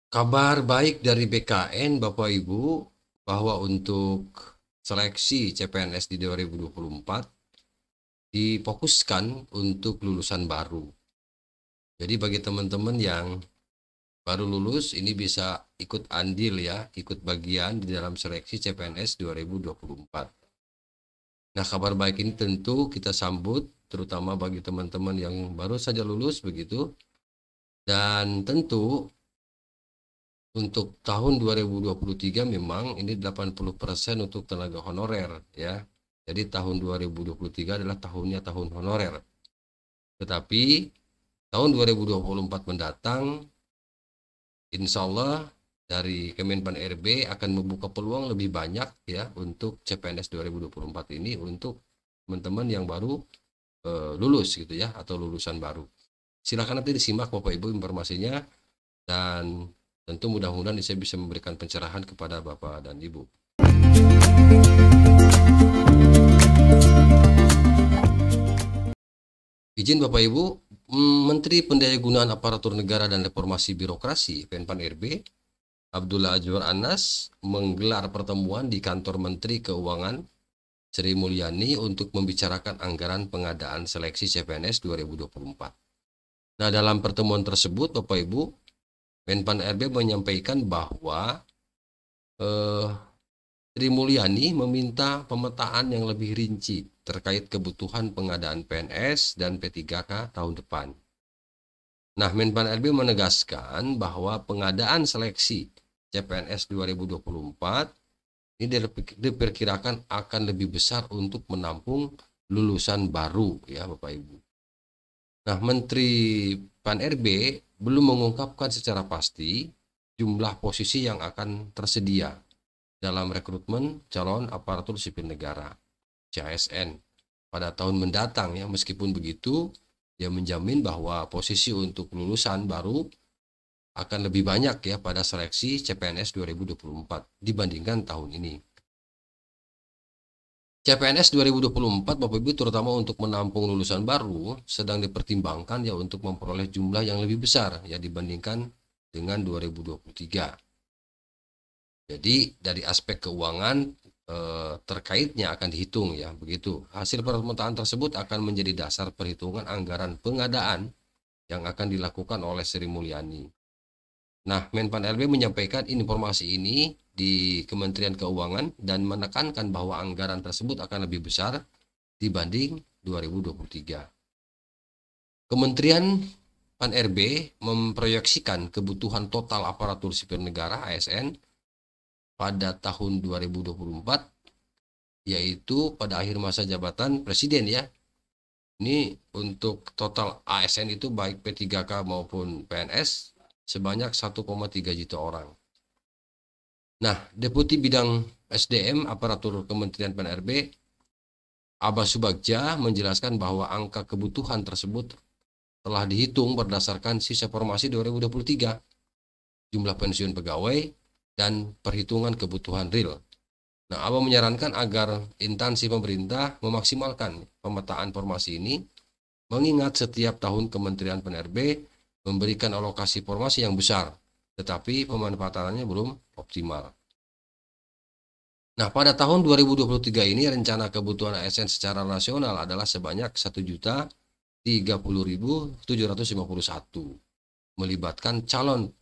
Kabar baik dari BKN, Bapak Ibu, bahwa untuk seleksi CPNS di 2024 difokuskan untuk lulusan baru. Jadi bagi teman-teman yang baru lulus ini bisa ikut andil ya, ikut bagian di dalam seleksi CPNS 2024. Nah, kabar baik ini tentu kita sambut terutama bagi teman-teman yang baru saja lulus begitu. Dan tentu untuk tahun 2023 memang ini 80% untuk tenaga honorer ya. Jadi tahun 2023 adalah tahun honorer. Tetapi tahun 2024 mendatang insya Allah dari Kemenpan RB akan membuka peluang lebih banyak ya untuk CPNS 2024 ini untuk teman-teman yang baru lulus gitu ya atau lulusan baru. Silakan nanti disimak Bapak Ibu informasinya dan tentu mudah-mudahan saya bisa memberikan pencerahan kepada Bapak dan Ibu. Izin Bapak Ibu, Menteri Pendayagunaan Aparatur Negara dan Reformasi Birokrasi Penpan RB, Abdullah Azwar Anas, menggelar pertemuan di kantor Menteri Keuangan Sri Mulyani untuk membicarakan anggaran pengadaan seleksi CPNS 2024. Nah, dalam pertemuan tersebut, Bapak Ibu, Menpan RB menyampaikan bahwa eh, Sri Mulyani meminta pemetaan yang lebih rinci terkait kebutuhan pengadaan PNS dan P3K tahun depan. Nah, Menpan RB menegaskan bahwa pengadaan seleksi CPNS 2024 ini diperkirakan akan lebih besar untuk menampung lulusan baru ya Bapak Ibu. Nah, Menteri Pan RB belum mengungkapkan secara pasti jumlah posisi yang akan tersedia dalam rekrutmen calon aparatur sipil negara (CASN) pada tahun mendatang ya. Meskipun begitu, dia menjamin bahwa posisi untuk lulusan baru akan lebih banyak ya pada seleksi CPNS 2024 dibandingkan tahun ini. CPNS 2024 Bapak Ibu terutama untuk menampung lulusan baru sedang dipertimbangkan ya untuk memperoleh jumlah yang lebih besar ya dibandingkan dengan 2023. Jadi dari aspek keuangan terkaitnya akan dihitung ya begitu. Hasil pemetaan tersebut akan menjadi dasar perhitungan anggaran pengadaan yang akan dilakukan oleh Sri Mulyani. Nah, Menpan RB menyampaikan informasi ini di Kementerian Keuangan dan menekankan bahwa anggaran tersebut akan lebih besar dibanding 2023. Kementerian Pan RB memproyeksikan kebutuhan total aparatur sipil negara ASN pada tahun 2024 yaitu pada akhir masa jabatan presiden ya. Ini untuk total ASN itu baik P3K maupun PNS sebanyak 1,3 juta orang. Nah, Deputi Bidang SDM Aparatur Kementerian Pan RB Abbas Subagja menjelaskan bahwa angka kebutuhan tersebut telah dihitung berdasarkan sisa formasi 2023, jumlah pensiun pegawai, dan perhitungan kebutuhan real. Nah, Abah menyarankan agar instansi pemerintah memaksimalkan pemetaan formasi ini, mengingat setiap tahun Kementerian Pan-RB memberikan alokasi formasi yang besar, tetapi pemanfaatannya belum optimal. Nah, pada tahun 2023 ini rencana kebutuhan ASN secara nasional adalah sebanyak 1.030.751, melibatkan calon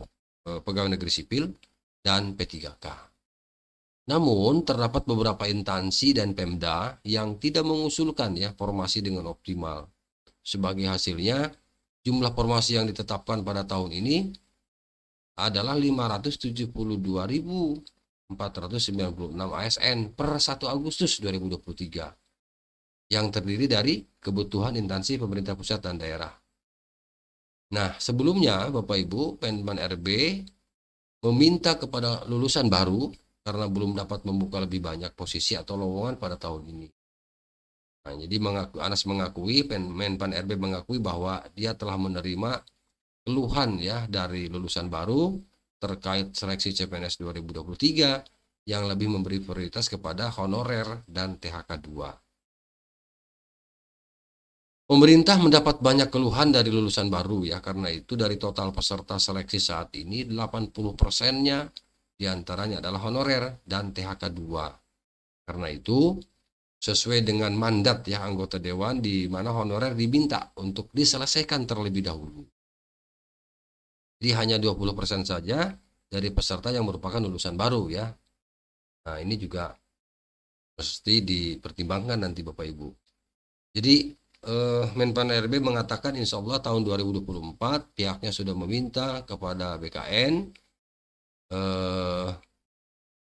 pegawai negeri sipil dan P3K. Namun, terdapat beberapa instansi dan Pemda yang tidak mengusulkan ya formasi dengan optimal. Sebagai hasilnya, jumlah formasi yang ditetapkan pada tahun ini adalah 572.496 ASN per 1 Agustus 2023 yang terdiri dari kebutuhan instansi pemerintah pusat dan daerah. Nah, sebelumnya Bapak Ibu, Menpan RB meminta kepada lulusan baru karena belum dapat membuka lebih banyak posisi atau lowongan pada tahun ini. Nah, jadi Anas mengakui, Menpan RB mengakui bahwa dia telah menerima keluhan ya dari lulusan baru terkait seleksi CPNS 2023 yang lebih memberi prioritas kepada honorer dan THK 2. Pemerintah mendapat banyak keluhan dari lulusan baru ya, karena itu dari total peserta seleksi saat ini 80%-nya diantaranya adalah honorer dan THK 2. Karena itu sesuai dengan mandat ya anggota dewan, di mana honorer diminta untuk diselesaikan terlebih dahulu. Jadi hanya 20% saja dari peserta yang merupakan lulusan baru ya. Nah, ini juga mesti dipertimbangkan nanti Bapak Ibu. Jadi Menpan RB mengatakan insya Allah tahun 2024 pihaknya sudah meminta kepada BKN,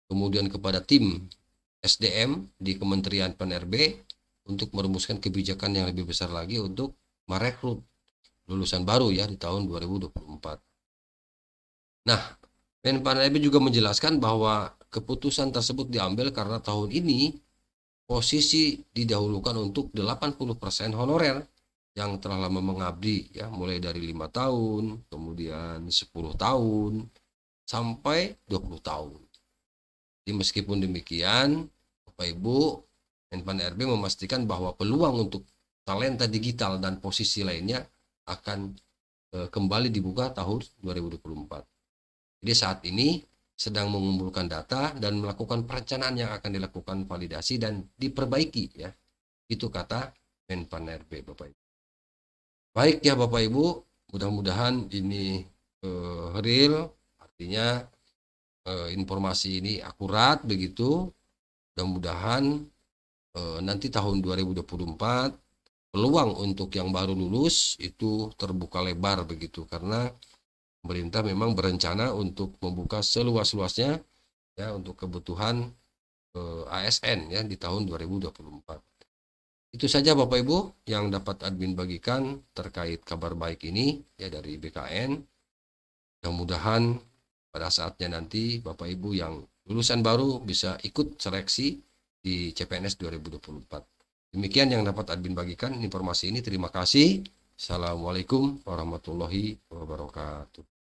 kemudian kepada tim SDM di Kementerian Pan-RB untuk merumuskan kebijakan yang lebih besar lagi untuk merekrut lulusan baru ya di tahun 2024. Nah, Menpan RB juga menjelaskan bahwa keputusan tersebut diambil karena tahun ini posisi didahulukan untuk 80% honorer yang telah lama mengabdi ya, mulai dari 5 tahun, kemudian 10 tahun, sampai 20 tahun. Jadi meskipun demikian, Bapak Ibu, Menpan RB memastikan bahwa peluang untuk talenta digital dan posisi lainnya akan kembali dibuka tahun 2024. Jadi saat ini sedang mengumpulkan data dan melakukan perencanaan yang akan dilakukan validasi dan diperbaiki ya. Itu kata Menpan RB Bapak Ibu. Baik ya Bapak Ibu, mudah-mudahan ini real, artinya informasi ini akurat begitu. Mudah-mudahan nanti tahun 2024 peluang untuk yang baru lulus itu terbuka lebar begitu, karena pemerintah memang berencana untuk membuka seluas-luasnya ya untuk kebutuhan ASN ya di tahun 2024. Itu saja Bapak Ibu yang dapat admin bagikan terkait kabar baik ini ya dari BKN. Mudah-mudahan pada saatnya nanti Bapak Ibu yang lulusan baru bisa ikut seleksi di CPNS 2024. Demikian yang dapat admin bagikan informasi ini. Terima kasih. Assalamualaikum warahmatullahi wabarakatuh.